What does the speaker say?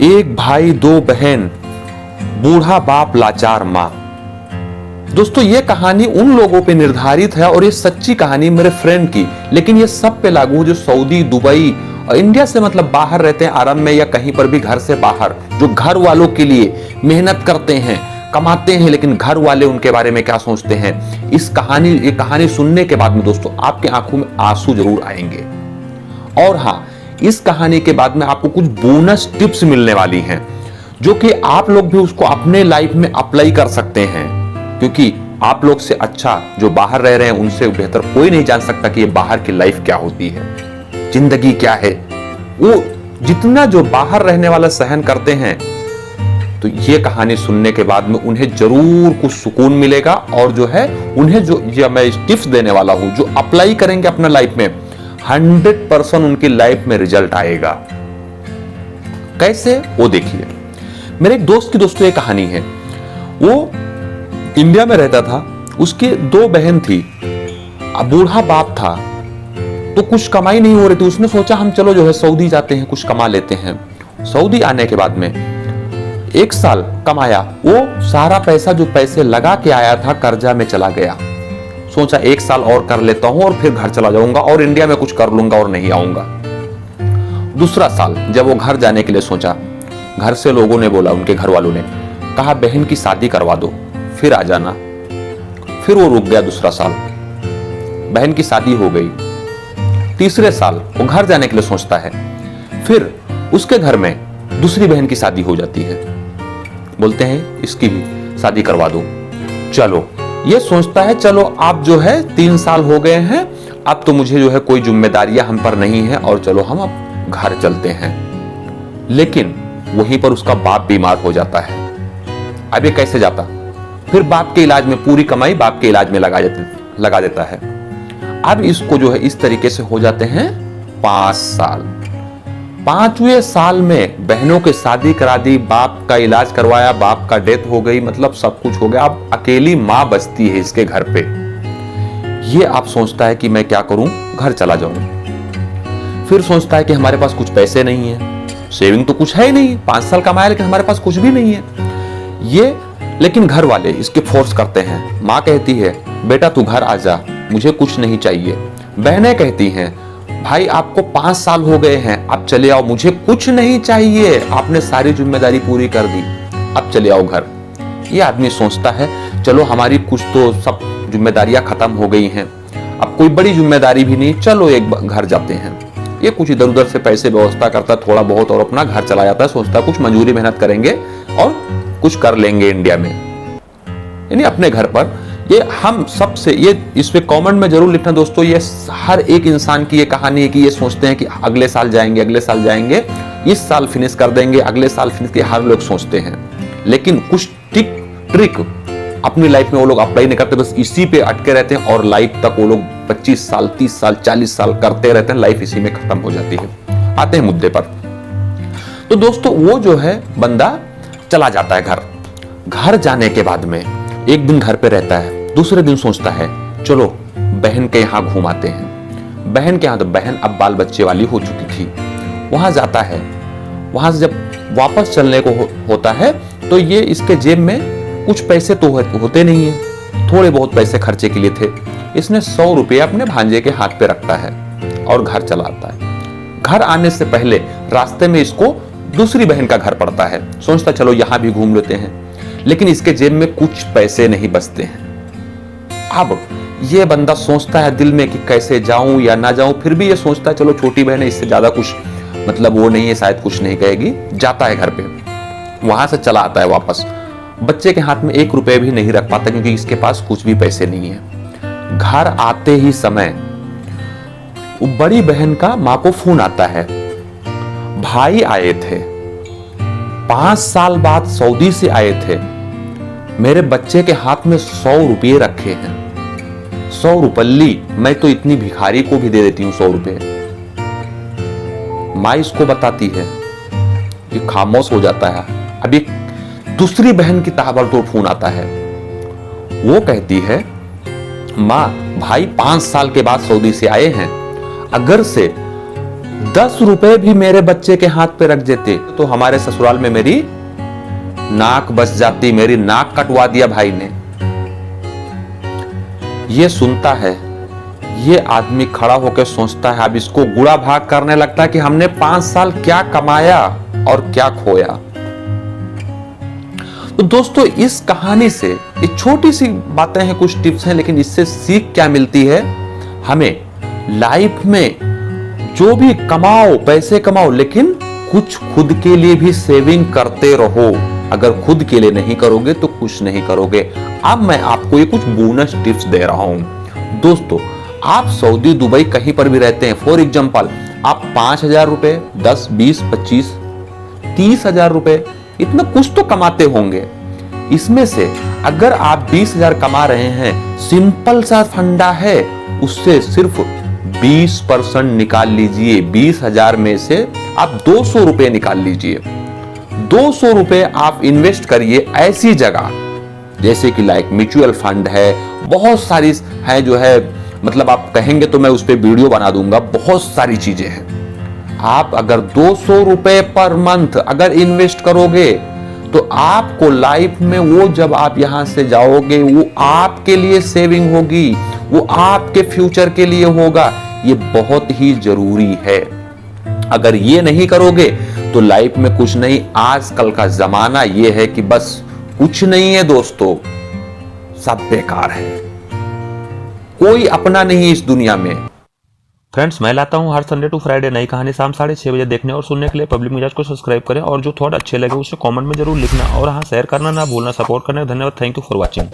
एक भाई दो बहन, बूढ़ा बाप लाचार माँ। दोस्तों ये कहानी उन लोगों पे निर्धारित है और ये सच्ची कहानी मेरे फ्रेंड की, लेकिन ये सब पे लागू जो सऊदी, दुबई और इंडिया से मतलब बाहर रहते हैं, आराम में या कहीं पर भी घर से बाहर, जो घर वालों के लिए मेहनत करते हैं, कमाते हैं, लेकिन घर वाले उनके बारे में क्या सोचते हैं। ये कहानी सुनने के बाद में दोस्तों आपके आंखों में आंसू जरूर आएंगे। और हाँ, इस कहानी के बाद में आपको कुछ बोनस टिप्स मिलने वाली हैं, जो कि आप लोग भी उसको अपने लाइफ में अप्लाई कर सकते हैं, क्योंकि आप लोग से अच्छा जो बाहर रह रहे हैं उनसे बेहतर कोई नहीं जान सकता कि ये बाहर की लाइफ क्या होती है, जिंदगी क्या है। वो जितना जो बाहर रहने वाला सहन करते हैं, तो ये कहानी सुनने के बाद में उन्हें जरूर कुछ सुकून मिलेगा। और जो है उन्हें जो मैं टिप्स देने वाला हूं, जो अप्लाई करेंगे अपना लाइफ में, 100% उनकी लाइफ में रिजल्ट आएगा। कैसे, वो देखिए। मेरे एक दोस्त की दोस्तों ये कहानी है। वो इंडिया में रहता था, उसकी दो बहन थी, बूढ़ा बाप था, तो कुछ कमाई नहीं हो रही थी। उसने सोचा हम चलो जो है सऊदी जाते हैं, कुछ कमा लेते हैं। सऊदी आने के बाद में 1 साल कमाया, वो सारा पैसा जो पैसे लगा के आया था कर्जा में चला गया। सोचा 1 साल और कर लेता हूं और फिर घर चला जाऊंगा और इंडिया में कुछ कर लूंगा और नहीं आऊंगा। दूसरा साल जब वो घर जाने के लिए सोचा, घर से लोगों ने बोला, उनके घर वालों ने कहा बहन की शादी करवा दो फिर आ जाना। फिर वो रुक गया। दूसरा साल बहन की शादी हो गई। तीसरे साल वो घर जाने के लिए सोचता है, फिर उसके घर में दूसरी बहन की शादी हो जाती है। बोलते हैं इसकी भी शादी करवा दो। चलो, ये सोचता है चलो अब जो है 3 साल हो गए हैं, अब तो मुझे जो है कोई जिम्मेदारियां हम पर नहीं है और चलो हम अब घर चलते हैं। लेकिन वहीं पर उसका बाप बीमार हो जाता है। अब ये कैसे जाता, फिर बाप के इलाज में पूरी कमाई बाप के इलाज में लगा देता है। अब इसको जो है इस तरीके से हो जाते हैं 5 साल। 5वें साल में बहनों की शादी करा दी, बाप का इलाज करवाया, बाप का डेथ हो गई, मतलब सब कुछ हो गया। अब अकेली मां बचती है इसके घर पे। ये आप सोचता है कि मैं क्या करूं, घर चला जाऊं। फिर सोचता है कि हमारे पास कुछ पैसे नहीं है, सेविंग तो कुछ है ही नहीं, 5 साल कमाया लेकिन हमारे पास कुछ भी नहीं है। ये लेकिन घर वाले इसके फोर्स करते हैं। माँ कहती है बेटा तू घर आ जा, मुझे कुछ नहीं चाहिए। बहनें कहती हैं भाई आपको 5 साल हो गए हैं, अब चले आओ, मुझे कुछ नहीं चाहिए, आपने सारी जिम्मेदारी पूरी कर दी, अब चले आओ घर। ये आदमी सोचता है चलो हमारी कुछ तो सब जिम्मेदारियां खत्म हो गई हैं, अब कोई बड़ी जिम्मेदारी भी नहीं, चलो एक घर जाते हैं। ये कुछ इधर उधर से पैसे व्यवस्था करता है थोड़ा बहुत और अपना घर चला जाता है। सोचता है कुछ मजदूरी मेहनत करेंगे और कुछ कर लेंगे इंडिया में, यानी अपने घर पर। ये हम सबसे, ये इसमें कमेंट में जरूर लिखना दोस्तों, ये हर एक इंसान की ये कहानी है कि ये सोचते हैं कि अगले साल जाएंगे, अगले साल जाएंगे, इस साल फिनिश कर देंगे, अगले साल फिनिश, के हर लोग सोचते हैं। लेकिन कुछ ट्रिक अपनी लाइफ में वो लोग अप्लाई नहीं करते, बस इसी पे अटके रहते हैं और लाइफ तक वो लोग 25 साल 30 साल 40 साल करते रहते हैं, लाइफ इसी में खत्म हो जाती है। आते हैं मुद्दे पर। तो दोस्तों वो जो है बंदा चला जाता है घर जाने के बाद में एक दिन घर पे रहता है, दूसरे दिन सोचता है चलो बहन के यहाँ घुमाते हैं। बहन के यहाँ, तो बहन अब बाल बच्चे वाली हो चुकी थी। वहां जाता है, वहां से जब वापस चलने को होता है तो ये इसके जेब में कुछ पैसे तो होते नहीं है, थोड़े बहुत पैसे खर्चे के लिए थे। इसने 100 रुपये अपने भांजे के हाथ पे रखता है और घर चला आता है। घर आने से पहले रास्ते में इसको दूसरी बहन का घर पड़ता है। सोचता चलो यहां भी घूम लेते हैं, लेकिन इसके जेब में कुछ पैसे नहीं बचते हैं। अब ये बंदा सोचता है दिल में कि कैसे जाऊं या ना जाऊं, फिर भी ये सोचता है चलो छोटी बहन है, इससे ज्यादा कुछ मतलब वो नहीं है, शायद कुछ नहीं कहेगी। जाता है घर पे, वहां से चला आता है वापस। बच्चे के हाथ में 1 रुपये भी नहीं रख पाता क्योंकि इसके पास कुछ भी पैसे नहीं है। घर आते ही समय वो बड़ी बहन का मां को फोन आता है, भाई आए थे, 5 साल बाद सऊदी से आए थे, मेरे बच्चे के हाथ में 100 रुपये रखे हैं, 100 रुपल्ली, मैं तो इतनी भिखारी को भी दे देती हूं 100 रुपये। माँ इसको बताती है, ये खामोश हो जाता है। अभी दूसरी बहन की ताबड़तोड़ फोन आता है, वो कहती है माँ भाई 5 साल के बाद सऊदी से आए हैं, अगर से 10 रुपए भी मेरे बच्चे के हाथ पे रख देते तो हमारे ससुराल में मेरी नाक बच जाती, मेरी नाक कटवा दिया भाई ने। ये सुनता है, ये आदमी खड़ा होकर सोचता है, अब इसको गुड़ा भाग करने लगता है कि हमने 5 साल क्या कमाया और क्या खोया। तो दोस्तों इस कहानी से ये छोटी सी बातें हैं, कुछ टिप्स हैं, लेकिन इससे सीख क्या मिलती है हमें? लाइफ में जो भी कमाओ, पैसे कमाओ, लेकिन कुछ खुद के लिए भी सेविंग करते रहो। अगर खुद के लिए नहीं करोगे तो कुछ नहीं करोगे। अब मैं आपको ये कुछ बोनस टिप्स दे रहा हूं। दोस्तों आप सऊदी, दुबई कहीं पर भी रहते हैं, फॉर एग्जांपल आप 5,000 रुपए, 10, 20, 25, 30,000 रुपए, इतना कुछ तो कमाते होंगे। इसमें से अगर आप 20,000 कमा रहे हैं, सिंपल सा फंडा है, उससे सिर्फ 20% निकाल लीजिए। 20,000 में से आप 200 रुपए निकाल लीजिए। 200 रुपए आप इन्वेस्ट करिए ऐसी जगह जैसे कि लाइक म्यूचुअल फंड है, बहुत सारी है जो है, मतलब आप कहेंगे तो मैं उस पर वीडियो बना दूंगा, बहुत सारी चीजें हैं। आप अगर 200 रुपए पर मंथ अगर इन्वेस्ट करोगे तो आपको लाइफ में वो, जब आप यहां से जाओगे, वो आपके लिए सेविंग होगी, वो आपके फ्यूचर के लिए होगा। ये बहुत ही जरूरी है। अगर ये नहीं करोगे तो लाइफ में कुछ नहीं। आजकल का जमाना ये है कि बस कुछ नहीं है दोस्तों, सब बेकार है, कोई अपना नहीं है इस दुनिया में। फ्रेंड्स, मैं लाता हूं हर संडे टू फ्राइडे नई कहानी शाम 6:30 बजे देखने और सुनने के लिए। पब्लिक मिजाज को सब्सक्राइब करें और जो थॉट अच्छे लगे उसे कमेंट में जरूर लिखना और हाँ शेयर करना ना भूलना। सपोर्ट करने धन्यवाद। Thank you for watching.